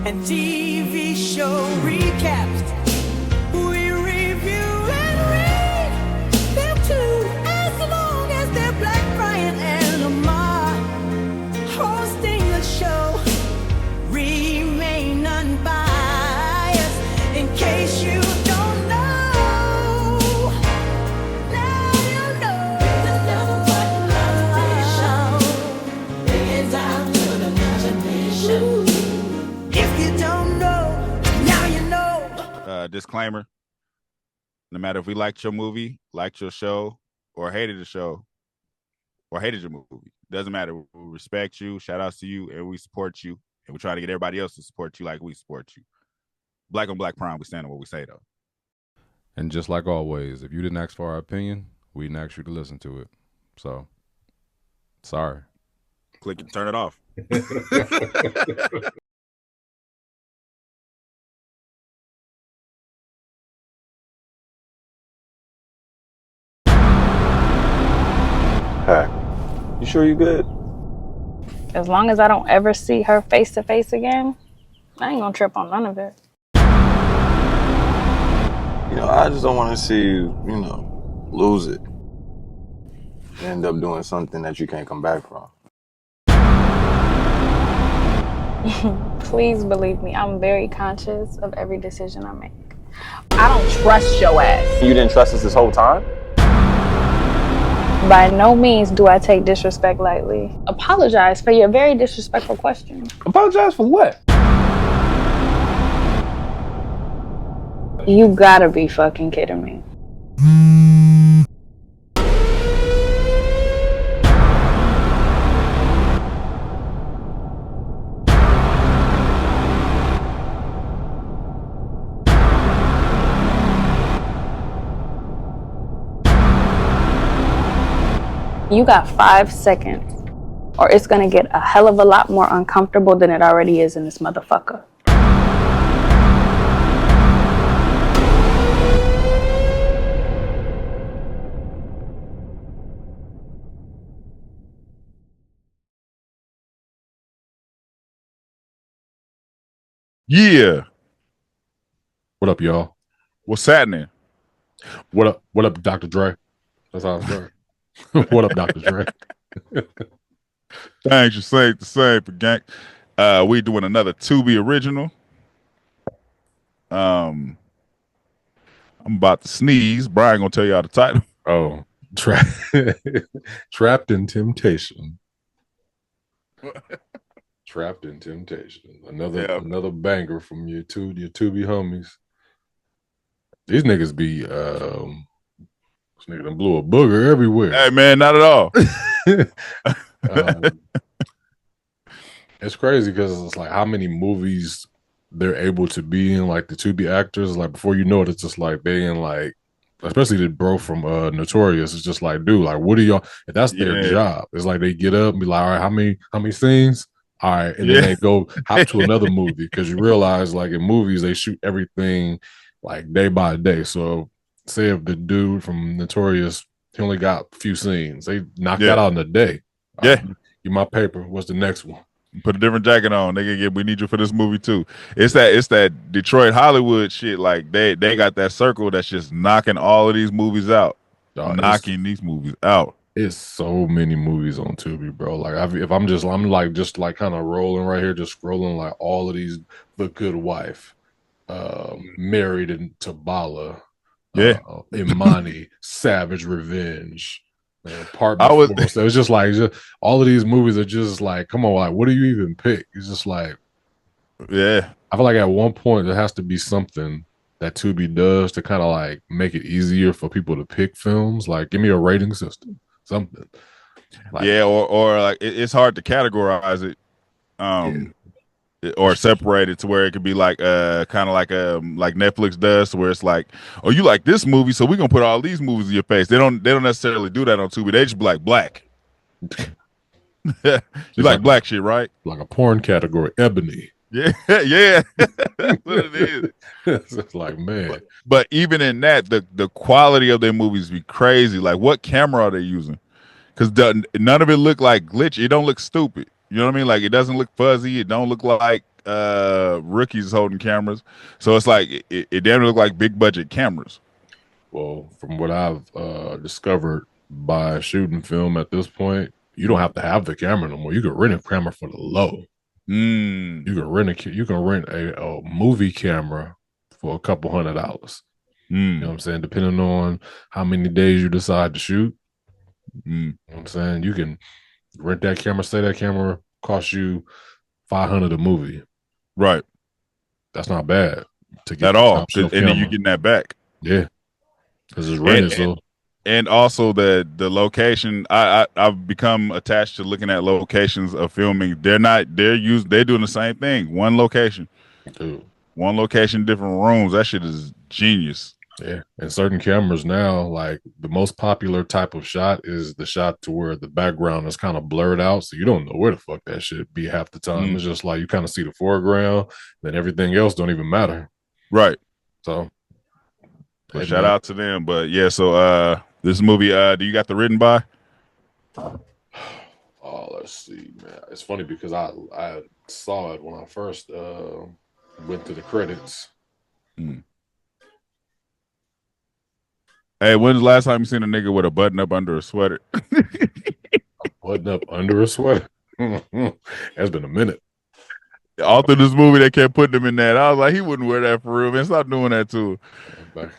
and TV show recaps. We review and read them too, as long as they're Black, Brian and Lamar hosting the show. Remain unbiased in case you don't know. Now you know. The number one official is out to the imagination. If you don't know, now you know. Disclaimer: no matter if we liked your movie, liked your show, or hated the show, or hated your movie, doesn't matter. We respect you, shout outs to you, and we support you, and we try to get everybody else to support you like we support you. Black on Black Prime, we stand on what we say, though. And just like always, if you didn't ask for our opinion, we didn't ask you to listen to it. So, sorry. Click and turn it off. Hey, you sure you good? As long as I don't ever see her face to face again, I ain't gonna trip on none of it. You know, I just don't want to see you, lose it. You end up doing something that you can't come back from. Please believe me, I'm very conscious of every decision I make. I don't trust your ass. You didn't trust us this whole time? By no means do I take disrespect lightly. Apologize for your very disrespectful question. Apologize for what? You gotta be fucking kidding me. You got 5 seconds, or it's gonna get a hell of a lot more uncomfortable than it already is in this motherfucker. Yeah. What up, y'all? What's happening? What up? What up, Dr. Dre? That's how it's going. What up, Dr. Dre? Thanks, you say the same for gang. We doing another Tubi original. I'm about to sneeze. Brian gonna tell y'all the title. Oh, Trapped in Temptation. Trapped in Temptation. Another banger from your Tubi homies. These niggas be this nigga done blew a booger everywhere. Hey man, not at all. It's crazy because it's like how many movies they're able to be in, like the Tubi actors. Like before you know it, it's just like they in like, especially the bro from Notorious. It's just like, dude, like what are y'all? If that's their job, it's like they get up and be like, all right, how many scenes? All right, and then they go hop to another movie because you realize like in movies they shoot everything like day by day. So say if the dude from Notorious, he only got a few scenes, they knock that out in a day. Yeah, you my paper. What's the next one? Put a different jacket on. We need you for this movie too. It's that Detroit Hollywood shit. Like they got that circle that's just knocking all of these movies out. Knocking these movies out. It's so many movies on Tubi, bro. Like I'm just kind of rolling right here, just scrolling like all of these. The Good Wife, Married in Tabala, Imani, Savage Revenge, Apartment. So it's just like all of these movies are just like, come on, like what do you even pick? It's just like, yeah. I feel like at one point there has to be something that Tubi does to kind of like make it easier for people to pick films. Like, give me a rating system. Something like, or like it's hard to categorize it or separate it to where it could be like kind of like Netflix does, where it's like, oh, you like this movie, so we're gonna put all these movies in your face. They don't necessarily do that on Tubi. They just be like black. You like black shit, right? Like a porn category, Ebony. Yeah. That's what it is. It's like, man. But even in that, the quality of their movies be crazy. Like, what camera are they using? Because none of it look like glitch. It don't look stupid. You know what I mean? Like, it doesn't look fuzzy. It don't look like rookies holding cameras. So it's like it damn look like big budget cameras. Well, from what I've discovered by shooting film at this point, you don't have to have the camera no more. You can rent a camera for the low. Mm. You can rent a movie camera for a couple $100. You know what I'm saying? Depending on how many days you decide to shoot. You know what I'm saying? You can rent that camera, say that camera costs you $500 a movie. Right. That's not bad to get at all. top-shelf And then camera. you getting that back. Yeah. Because it's rented, and also the location. I've become attached to looking at locations of filming. They're doing the same thing. One location. Dude. One location, different rooms. That shit is genius. Yeah. And certain cameras now, like the most popular type of shot is the shot to where the background is kind of blurred out. So you don't know where the fuck that shit be half the time. It's just like you kind of see the foreground, then everything else don't even matter. Right. So but shout out to them. But yeah, so this movie, do you got the written by? Oh, let's see, man. It's funny because I saw it when I first went to the credits. Hey, when's the last time you seen a nigga with a button up under a sweater? A button up under a sweater? It's been a minute. All through this movie, they kept putting him in that. I was like, he wouldn't wear that for real, man. Stop doing that to him.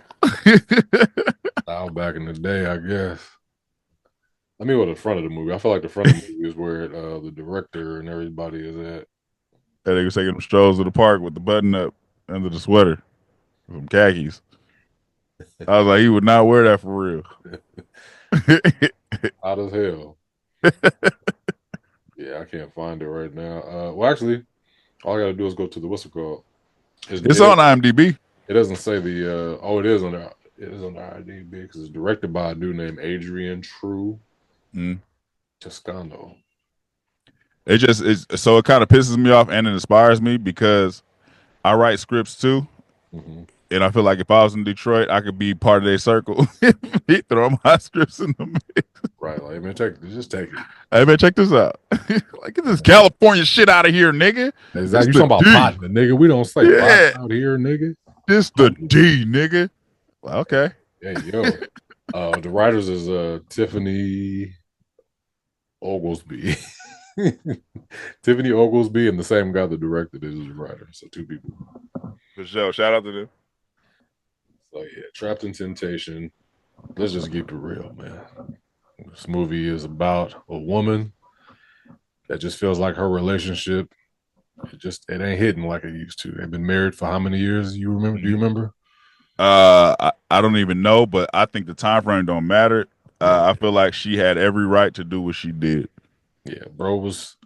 Back in the day, I guess. Let me go to the front of the movie. I feel like the front of the movie is where the director and everybody is at. That nigga taking them strolls to the park with the button up under the sweater, some khakis. I was like, he would not wear that for real. Hot as hell. Yeah, I can't find it right now. Well, actually, all I got to do is go to the what's it called? It's on IMDb. It doesn't say the. It is on there. It is on the IMDb because it's directed by a dude named Adrian True Toscano. It kind of pisses me off and it inspires me because I write scripts too. And I feel like if I was in Detroit, I could be part of their circle. Throw my scripts in the mix. Right, like, man, just take it. Hey, man, check this out. Like, get this California shit out of here, nigga. Exactly. You talking about pot, nigga? We don't say pot out here, nigga. This the D, nigga. Well, okay. Hey, yo. The writers is Tiffany Oglesby. Tiffany Oglesby and the same guy that directed it is the writer. So two people. For sure. Shout out to them. So yeah, Trapped in Temptation. Let's just keep it real, man. This movie is about a woman that just feels like her relationship it ain't hitting like it used to. They've been married for how many years? You remember? Do you remember? I don't even know, but I think the time frame don't matter. I feel like she had every right to do what she did. Yeah, bro was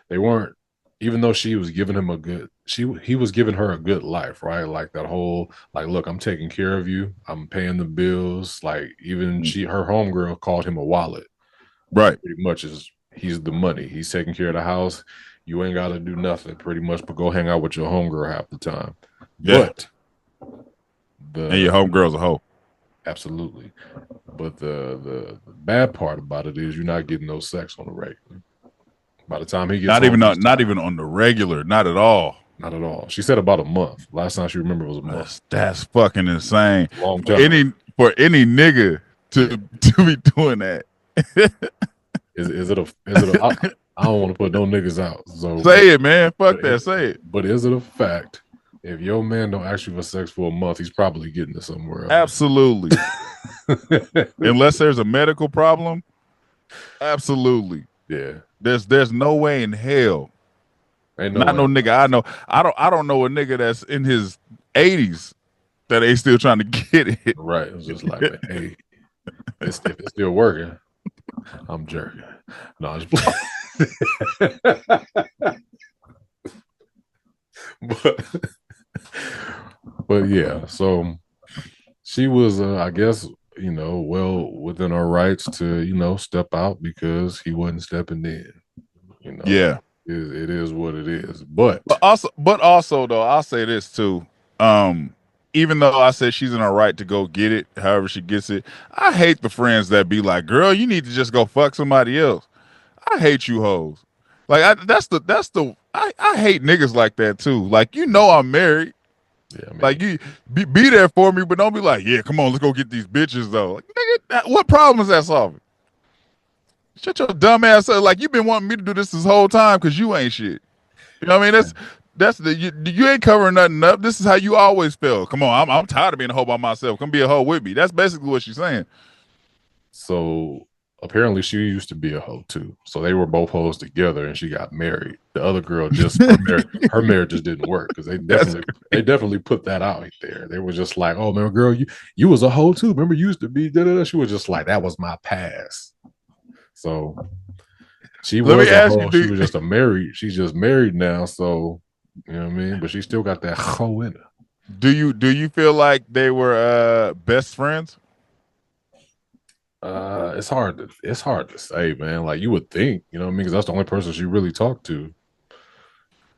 they weren't, even though she was giving him he was giving her a good life, right? Like that whole, like, look, I'm taking care of you, I'm paying the bills. Like even her homegirl called him a wallet. Right. Pretty much he's the money. He's taking care of the house. You ain't gotta do nothing pretty much but go hang out with your homegirl half the time. Yeah. But and your homegirl's a hoe. Absolutely. But the bad part about it is you're not getting no sex on the regular. By the time he gets not even on the regular, not at all. Not at all. She said about a month. Last time she remembered was a month. That's fucking insane. Long time. For any nigga to be doing that. Is it a I don't want to put no niggas out. So say it, man. Fuck that. Say it. But is it a fact? If your man don't ask you for sex for a month, he's probably getting it somewhere else. Absolutely. Unless there's a medical problem. Absolutely. Yeah. There's no way in hell. Ain't no nigga I know. I don't know a nigga that's in his 80s that ain't still trying to get it. Right. It's just like, hey, if it's still working, I'm jerking. No, I'm just but yeah, so she was I guess, well within her rights to, step out because he wasn't stepping in. Yeah. It is what it is. But also though, I'll say this too. Even though I said she's in her right to go get it, however she gets it, I hate the friends that be like, girl, you need to just go fuck somebody else. I hate you hoes. Like I hate niggas like that too. Like I'm married. Yeah, I mean, Like you be there for me, but don't be like, yeah, come on, let's go get these bitches though. Like, nigga, what problem is that solving? Shut your dumb ass up. Like you've been wanting me to do this whole time because you ain't shit. You know what I mean? That's you ain't covering nothing up. This is how you always feel. Come on, I'm tired of being a hoe by myself. Come be a hoe with me. That's basically what she's saying. so apparently she used to be a hoe too. So they were both hoes together, and she got married. The other girl just her marriage just didn't work because they definitely put that out there. They were just like, oh man, girl, you was a hoe too. Remember, you used to be. Da-da-da. She was just like, that was my past. So she Let was me a ask hoe. you, She was just she's just married now. So you know what I mean. But she still got that hoe in her. do you feel like they were best friends? It's hard to say, man. Like you would think, you know what I mean? Because that's the only person she really talked to.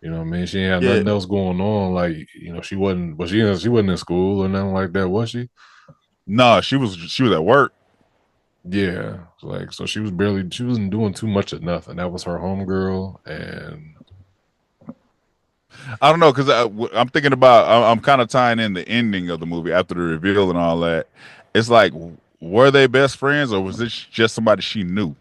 You know what I mean? She ain't had Yeah. nothing else going on. Like, she wasn't, but she wasn't in school or nothing like that, was she? No, she was at work. Yeah. Like, so she wasn't doing too much of nothing. That was her homegirl. And I don't know because I'm thinking about I'm kind of tying in the ending of the movie after the reveal and all that. It's like, were they best friends or was this just somebody she knew?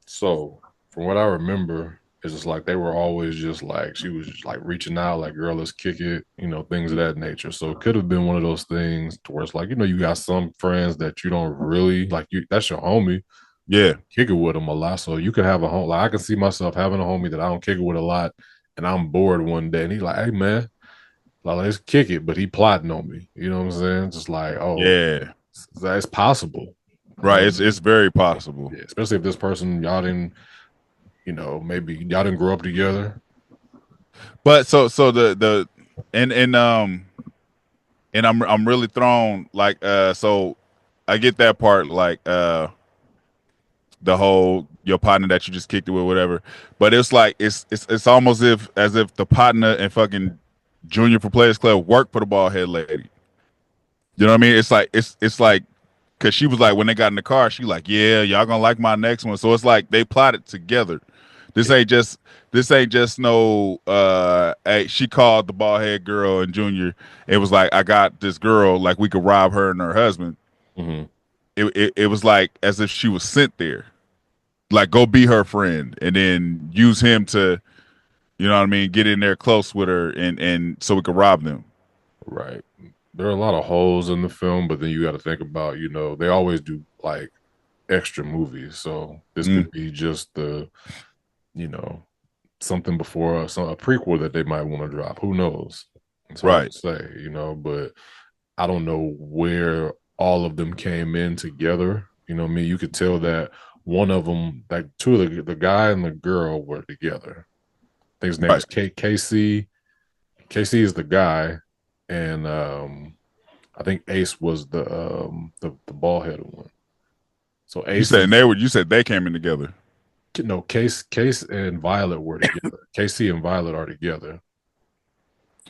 so from what I remember, it's just like they were always just like she was just like reaching out, like, girl, let's kick it, things of that nature. So it could have been one of those things to where it's like, you got some friends that you don't really like, that's your homie. Yeah. Kick it with them a lot. So you could have a home, like I can see myself having a homie that I don't kick it with a lot, and I'm bored one day and he's like, hey man, like, let's kick it, but he plotting on me. You know what I'm saying? Just like, oh Yeah. that's possible. Right. It's very possible. Yeah, especially if this person y'all didn't, maybe y'all didn't grow up together. But so the and I'm really thrown like so I get that part like the whole your partner that you just kicked it with whatever, but it's like it's almost as if the partner and fucking Junior for Players Club worked for the bald head lady. You know what I mean? It's like because she was like when they got in the car, she like, yeah, y'all gonna like my next one. So it's like they plotted together. This ain't just no hey, she called the bald head girl and Junior. It was like I got this girl, like we could rob her and her husband. Mm-hmm. It was like as if she was sent there. Like go be her friend and then use him to, you know what I mean, get in there close with her and so we could rob them. Right. There are a lot of holes in the film, but then you got to think about, they always do like extra movies. So this could be just the, something before a prequel that they might want to drop. Who knows? It's hard to say, but I don't know where all of them came in together. You know what I mean? You could tell that one of them, like two of the guy and the girl were together. I think his name is KC. KC is the guy, and I think Ace was the bald headed one. So Ace. You said they came in together. No, Case and Violet were together. KC and Violet are together.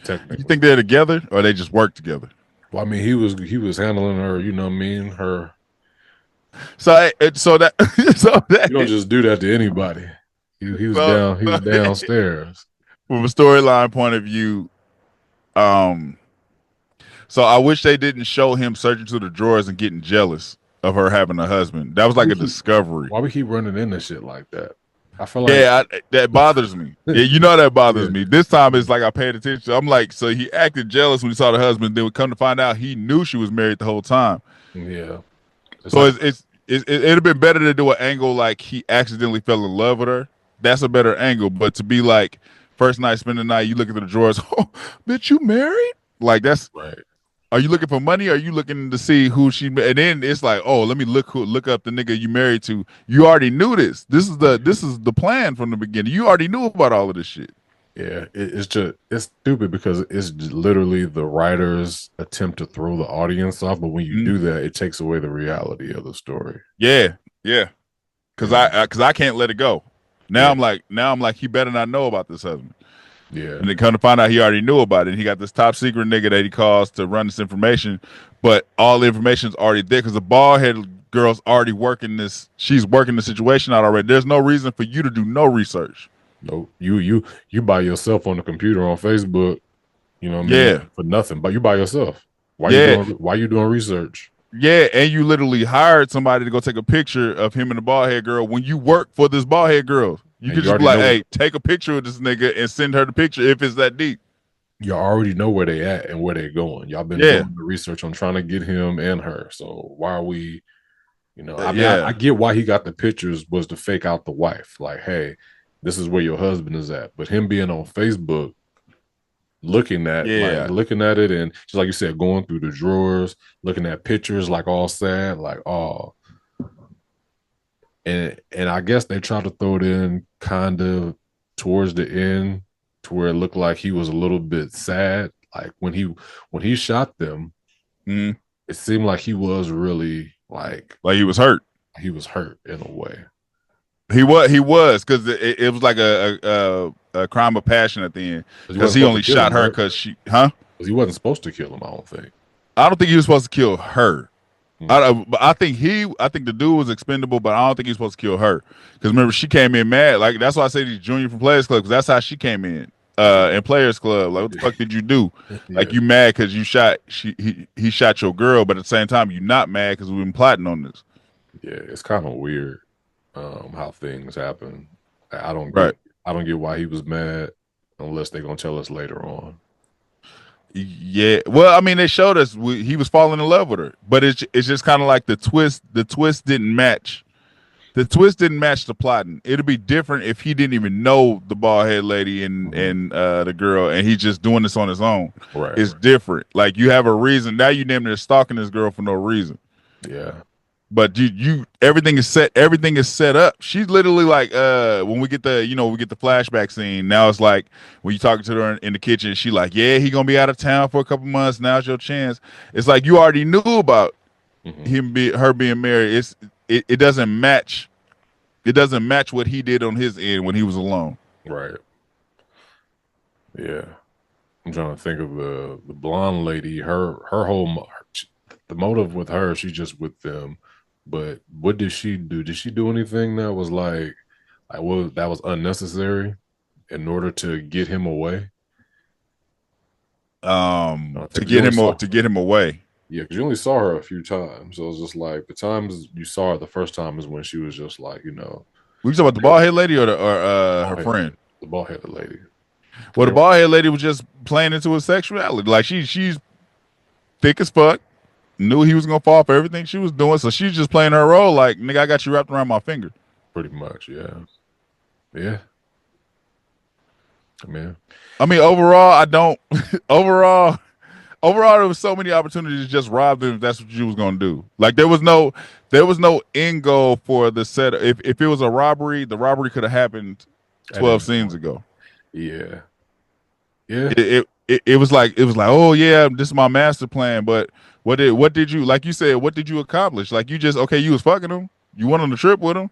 Technically, you think they're together or they just work together? Well, I mean, he was handling her. You know what I mean? Her. So that you don't just do that to anybody. He was downstairs. From a storyline point of view, so I wish they didn't show him searching through the drawers and getting jealous of her having a husband. That was like a discovery. Why we keep running into shit like that? I feel like that bothers me. Yeah, that bothers me. This time it's like I paid attention. I'm like, so he acted jealous when he saw the husband. Then we come to find out he knew she was married the whole time. Yeah. So it'd have been better to do an angle like he accidentally fell in love with her. That's a better angle. But to be like first night, spend the night, you look at the drawers. Oh, bitch, you married? Like that's right. Are you looking for money? Or are you looking to see who she? And then it's like, oh, let me look up the nigga you married to. You already knew this. This is the plan from the beginning. You already knew about all of this shit. Yeah, it's stupid because it's literally the writer's attempt to throw the audience off. But when you do that, it takes away the reality of the story. Yeah. Because I can't let it go. Now I'm like he better not know about this husband. Yeah. And then come to find out he already knew about it. And he got this top secret nigga that he calls to run this information, but all the information is already there because the bald head girl's already working this. She's working the situation out already. There's no reason for you to do no research. No, you by yourself on the computer on Facebook. You know what I mean? Yeah. For nothing, but you by yourself. Why you doing research? Yeah, and you literally hired somebody to go take a picture of him and the bald head girl when you work for this bald head girl. You And could you just be already like, know- hey, take a picture of this nigga and send her the picture if it's that deep. You already know where they at and where they going. Y'all been Yeah. doing the research on trying to get him and her. So why are we, you know, I mean, Yeah. I get why he got the pictures was to fake out the wife. Like, hey, this is where your husband is at. But him being on Facebook, looking at it, and just like you said, going through the drawers, looking at pictures, like all sad, like, oh. And I guess they tried to throw it in kind of towards the end to where it looked like he was a little bit sad. Like when he shot them, Mhm. it seemed like he was really like he was hurt. He was hurt in a way. He was because it was like a crime of passion at the end because he only shot her because she, Because he wasn't supposed to kill him. I don't think. I don't think he was supposed to kill her. I think the dude was expendable, but I don't think he was supposed to kill her because remember she came in mad. Like that's why I say he's junior from Players Club because that's how she came in Players Club. Like what the fuck did you do? Yeah. Like you mad because you shot he shot your girl, but at the same time you not mad because we've been plotting on this. Yeah, it's kind of weird how things happen. I don't get why he was mad unless they're gonna tell us later on. Yeah, well, I mean, they showed us he was falling in love with her, but it's just kind of like the twist. The twist didn't match. The twist didn't match the plotting. It'd be different if he didn't even know the bald head lady and the girl, and he's just doing this on his own. Right, it's different. Like you have a reason. Now you damn near stalking this girl for no reason. Yeah. But you everything is set. Everything is set up. She's literally like when we get the flashback scene. Now it's like when you talking to her in the kitchen, she like, yeah, he gonna be out of town for a couple months. Now's your chance. It's like you already knew about her being married. It doesn't match. It doesn't match what he did on his end when he was alone. Right. Yeah. I'm trying to think of the blonde lady. Her whole the motive with her. She's just with them. But what did she do? Did she do anything that was that was unnecessary in order to get him away? To get him away. Yeah, because you only saw her a few times. So it's just like the times you saw her the first time is when she was just like, We talking about the bald head lady or her friend? The bald headed lady. Well, the bald head lady was just playing into his sexuality. Like she's thick as fuck. Knew he was gonna fall for everything she was doing, so she's just playing her role. Like, nigga, I got you wrapped around my finger. Pretty much, yeah. Yeah. I mean, overall, I don't. overall, there was so many opportunities to just rob them if that's what you was gonna do. Like, there was no end goal for the set. If it was a robbery, the robbery could have happened 12 scenes ago. Yeah. Yeah. It was like, oh yeah, this is my master plan, but. What did you, like you said, what did you accomplish? Like you was fucking him. You went on the trip with him.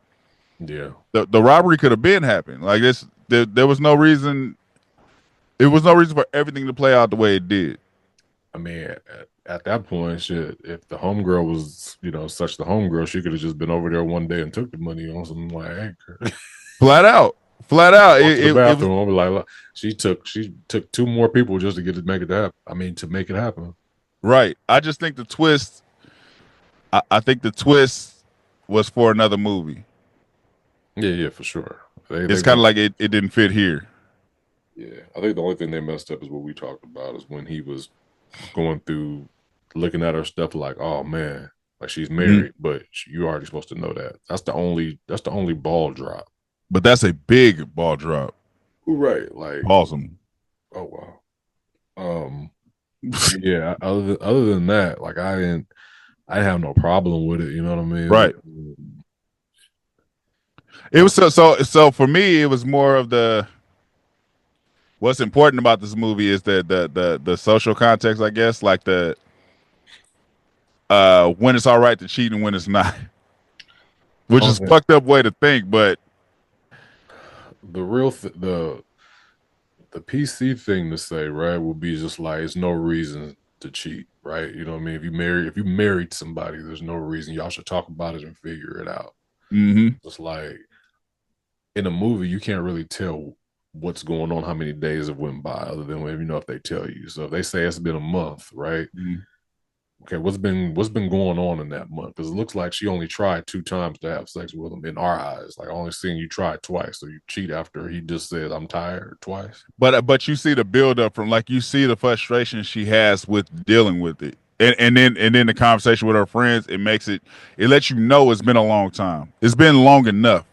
Yeah. The robbery could have been happened. Like this, there was no reason. There was no reason for everything to play out the way it did. I mean, at that point, shit, if the homegirl was, such the homegirl, she could have just been over there one day and took the money on some like anchor. Flat out. The bathroom. Like she took 2 more people just to make it happen. I mean, to make it happen. Right. I just think the twist. I think the twist was for another movie. Yeah, for sure. It's kind of like it didn't fit here. Yeah, I think the only thing they messed up is what we talked about is when he was going through, looking at her stuff like, oh man, like she's married, but you already supposed to know that. That's the only ball drop. But that's a big ball drop. Right. Like awesome. Oh wow. Yeah, other than that, like I didn't have no problem with it, you know what I mean? Right. It was so for me, it was more of what's important about this movie is the social context, I guess, like the when it's all right to cheat and when it's not. Which is fucked up way to think, but the real the PC thing to say, right, would be just like it's no reason to cheat, right? You know what I mean? If you married somebody, there's no reason y'all should talk about it and figure it out. Mm-hmm. It's like in a movie, you can't really tell what's going on, how many days have went by, other than if they tell you. So if they say it's been a month, right? Mm-hmm. Okay, what's been going on in that month? Because it looks like she only tried 2 times to have sex with him in our eyes. Like, I only seen you try twice, so you cheat after he just said I'm tired twice. But you see the buildup from, like, you see the frustration she has with dealing with it, and then the conversation with her friends. It lets you know it's been a long time. It's been long enough.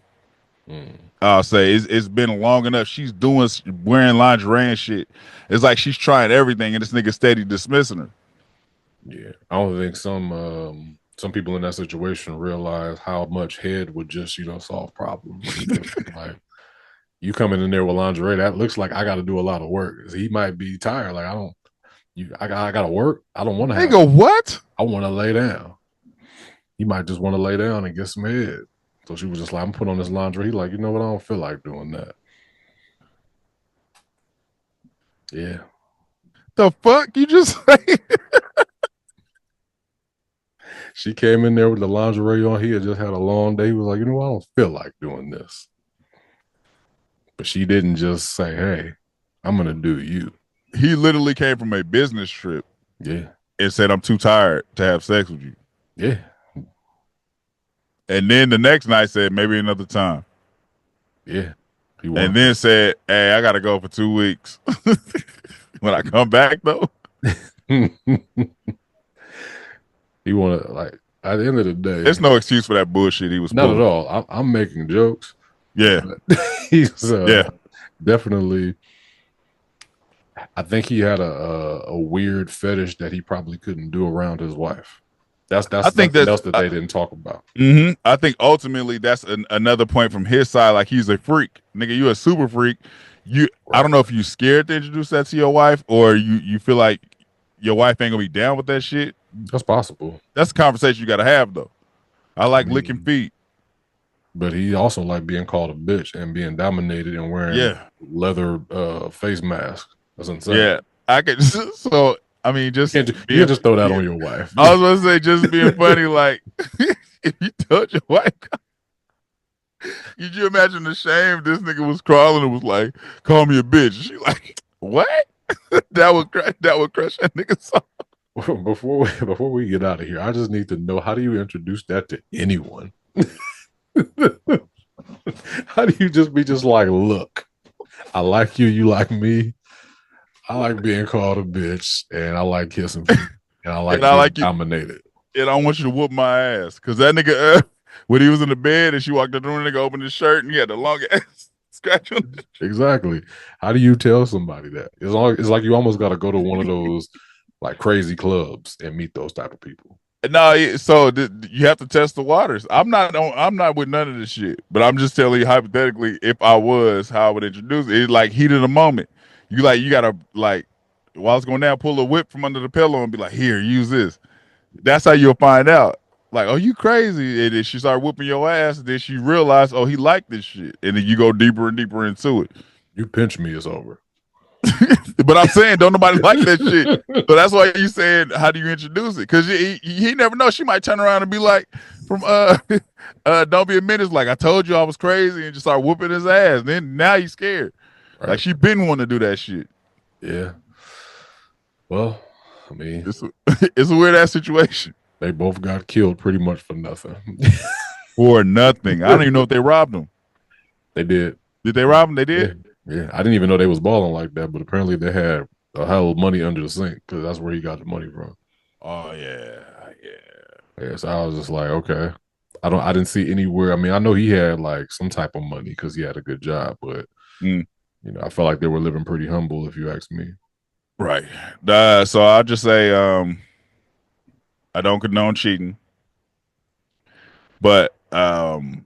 I'll say it's been long enough. She's wearing lingerie and shit. It's like she's trying everything, and this nigga steady dismissing her. Yeah, I don't think some people in that situation realize how much head would just solve problems. Like, you coming in there with lingerie, that looks like I got to do a lot of work. He might be tired. Like, I got to work. I don't want to have. Nigga, what? I want to lay down. He might just want to lay down and get some head. So she was just like, I'm put on this lingerie. He like, you know what? I don't feel like doing that. Yeah. The fuck you just say? She came in there with the lingerie on. He had just had a long day. He was like, you know what? I don't feel like doing this. But she didn't just say, hey, I'm going to do you. He literally came from a business trip. Yeah. And said, I'm too tired to have sex with you. Yeah. And then the next night said, maybe another time. Yeah. And then said, hey, I got to go for 2 weeks. When I come back, though. He wanted, like, at the end of the day. There's no excuse for that bullshit he was not pulling. At all. I'm making jokes. Yeah. He's definitely. I think he had a weird fetish that he probably couldn't do around his wife. That's something else that they didn't talk about. Mm-hmm. I think ultimately that's another point from his side. Like, he's a freak. Nigga, you a super freak. Right. I don't know if you scared to introduce that to your wife, or you feel like your wife ain't gonna be down with that shit. That's possible. That's a conversation you gotta have, though. I like licking feet. But he also like being called a bitch and being dominated and wearing leather face masks. That's insane. Yeah. I could so I mean, just you can't just throw that on your wife. I was gonna say, just being funny, like, if you told your wife, could you imagine the shame this nigga was crawling and was like, call me a bitch? She like, what? that would crush that nigga's soul. Before we get out of here, I just need to know, how do you introduce that to anyone? How do you just like, look, I like you, you like me. I like being called a bitch, and I like kissing feet, and I like being dominated. And I want you to whoop my ass, because that nigga, when he was in the bed and she walked in the room, the nigga opened his shirt and he had the long ass scratch on it. Exactly. How do you tell somebody that? It's like you almost got to go to one of those like crazy clubs and meet those type of people. No, so you have to test the waters. I'm not with none of this shit, but I'm just telling you hypothetically, if I was, how I would introduce it. It's like heat of the moment. You gotta, like, while it's going down, pull a whip from under the pillow and be like, here, use this. That's how you'll find out. Like, oh, you crazy. And then she started whooping your ass, and then she realized, oh, he liked this shit. And then you go deeper and deeper into it. You pinch me, it's over. But I'm saying, don't nobody like that shit. So that's why you saying, how do you introduce it? Because he never knows. She might turn around and be like, from Don't Be a Menace, like, I told you I was crazy, and just start whooping his ass. Then now he's scared. Right. Like, she been wanting to do that shit. Yeah. Well, I mean, it's a weird ass situation. They both got killed pretty much for nothing. For nothing. I don't even know if they robbed them. They did. Did they rob them? They did? Yeah. I didn't even know they was balling like that, but apparently they had a hell of money under the sink, because that's where he got the money from. Oh, yeah. Yeah, so I was just like, okay. I didn't see anywhere. I mean, I know he had like some type of money because he had a good job, but I felt like they were living pretty humble, if you ask me. Right. So I'll just say, I don't condone cheating, but in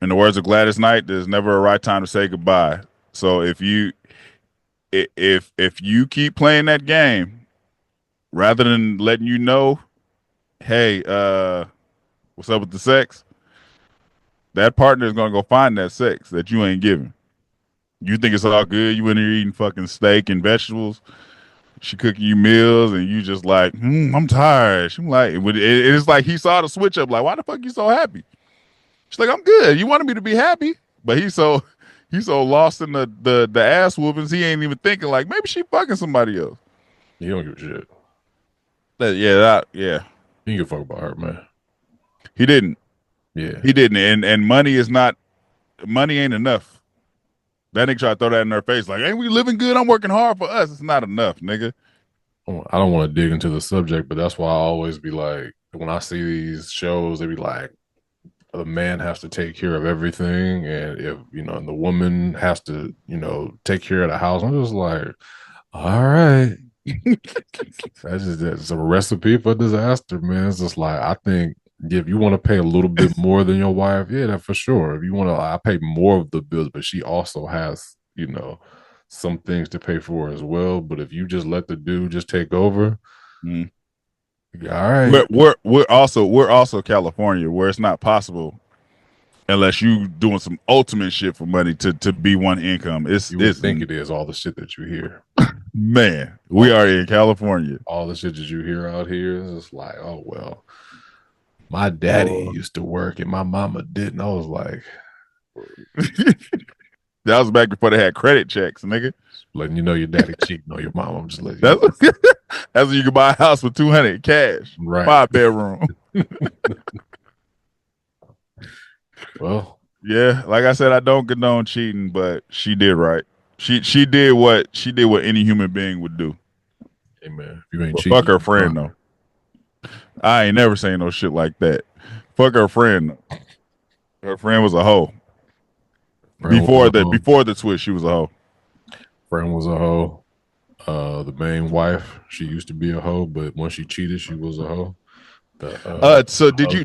the words of Gladys Knight, there's never a right time to say goodbye. So if you keep playing that game, rather than letting you know, hey, what's up with the sex, that partner is gonna go find that sex that you ain't giving. You think it's all good. You in here eating fucking steak and vegetables. she cooking you meals, and you just like, I'm tired. She's like, it's like he saw the switch up. Like, why the fuck you so happy? She's like, I'm good. You wanted me to be happy, but he's so lost in the ass whoopings. He ain't even thinking like maybe she fucking somebody else. He don't give a shit. Yeah. He can fuck about her, man. He didn't. Yeah. He didn't. And money ain't enough. That nigga try to throw that in her face like, ain't we living good? I'm working hard for us. It's not enough, nigga. I don't want to dig into the subject, but that's why I always be like, when I see these shows, they be like, the man has to take care of everything, and if and the woman has to take care of the house. I'm just like, all right. That's a recipe for disaster, man. It's just like, I think if you want to pay a little bit more than your wife, yeah, that for sure. If you want to, I pay more of the bills, but she also has some things to pay for as well. But if you just let the dude just take over, all right. We're also California, where it's not possible unless you doing some ultimate shit for money to be one income. You would think it is all the shit that you hear. Man, we are in California. All the shit that you hear out here is just like, oh well, my daddy used to work and my mama didn't. I was like, that was back before they had credit checks, nigga. Letting you know your daddy cheating on your mom. I'm just letting you know. That's when you can buy a house for $200 cash, right? 5-bedroom. Well, yeah, like I said, I don't condone cheating, but she did right. She did what any human being would do. Hey man, if you ain't cheating, fuck her friend though. I ain't never saying no shit like that. Fuck her friend. Her friend was a hoe. Before the twist, she was a hoe. Friend was a hoe. The main wife, she used to be a hoe, but once she cheated, she was a hoe. So did you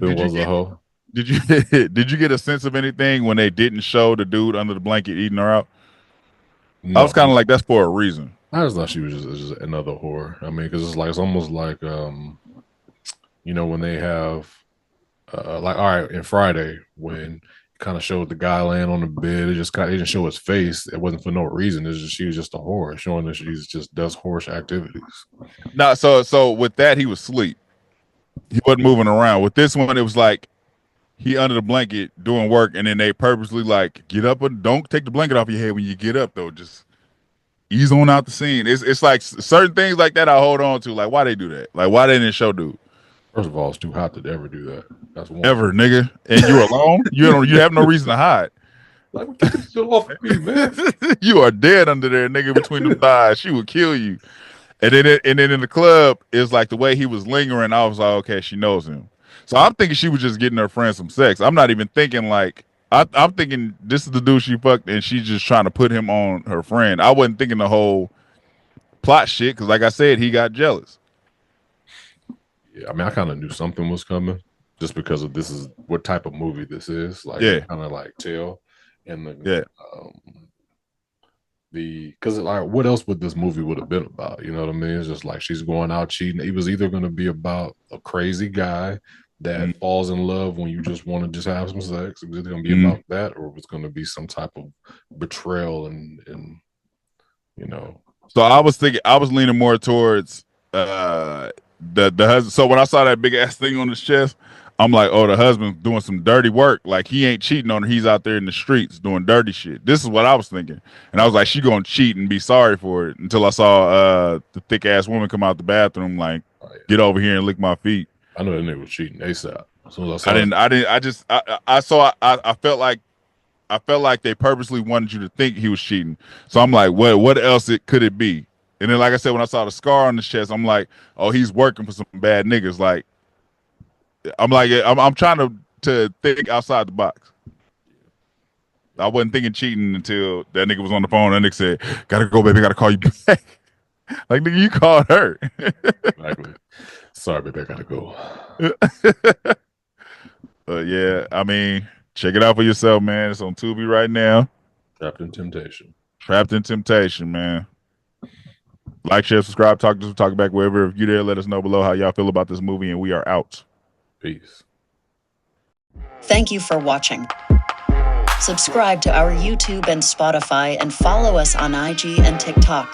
get a sense of anything when they didn't show the dude under the blanket eating her out? No. I was kind of like, that's for a reason. I just thought she was just another whore. I mean, because it's almost like when they have like, all right, in Friday when kind of showed the guy laying on the bed, it didn't show his face. It wasn't for no reason. It's just she was just a whore, showing that she's just does whorish activities. No, so with that he was asleep. He wasn't moving around. With this one, it was like he under the blanket doing work, and then they purposely like, get up and don't take the blanket off your head when you get up though. Just ease on out the scene. It's like certain things like that I hold on to. Like, why they do that? Like, why they didn't show dude? First of all, it's too hot to ever do that. That's one. Ever, nigga. And you're alone. You have no reason to hide. Like, get this shit off of me, man. You are dead under there, nigga, between the thighs. She would kill you. And then in the club, it's like the way he was lingering. I was like, okay, she knows him. So I'm thinking she was just getting her friend some sex. I'm not even thinking like, I'm thinking this is the dude she fucked and she's just trying to put him on her friend. I wasn't thinking the whole plot shit because, like I said, he got jealous. Yeah, I mean, I kind of knew something was coming just because of this is what type of movie this is. Like, kind of like tell, and because like, what else would this movie would have been about? You know what I mean? It's just like she's going out cheating. It was either going to be about a crazy guy that falls in love when you just want to just have some sex. It was either going to be about that, or it was going to be some type of betrayal and So I was leaning more towards the husband. So when I saw that big ass thing on his chest, I'm like, oh, the husband's doing some dirty work. Like, he ain't cheating on her. He's out there in the streets doing dirty shit. This is what I was thinking. And I was like, she gonna cheat and be sorry for it, until I saw the thick ass woman come out the bathroom like, get over here and lick my feet. I know that nigga was cheating ASAP. As soon as I felt like they purposely wanted you to think he was cheating. So I'm like, what else could it be? And then, like I said, when I saw the scar on his chest, I'm like, oh, he's working for some bad niggas. Like, I'm trying to think outside the box. I wasn't thinking cheating until that nigga was on the phone. That nigga said, gotta go, baby, gotta call you back. Like, nigga, you called her. Exactly. Sorry, baby, I gotta go. Yeah, I mean, check it out for yourself, man. It's on Tubi right now. Trapped in Temptation, man. Like, share, subscribe, talk back wherever. If you there, let us know below how y'all feel about this movie, and we are out. Peace. Thank you for watching. Subscribe to our YouTube and Spotify, and follow us on IG and TikTok.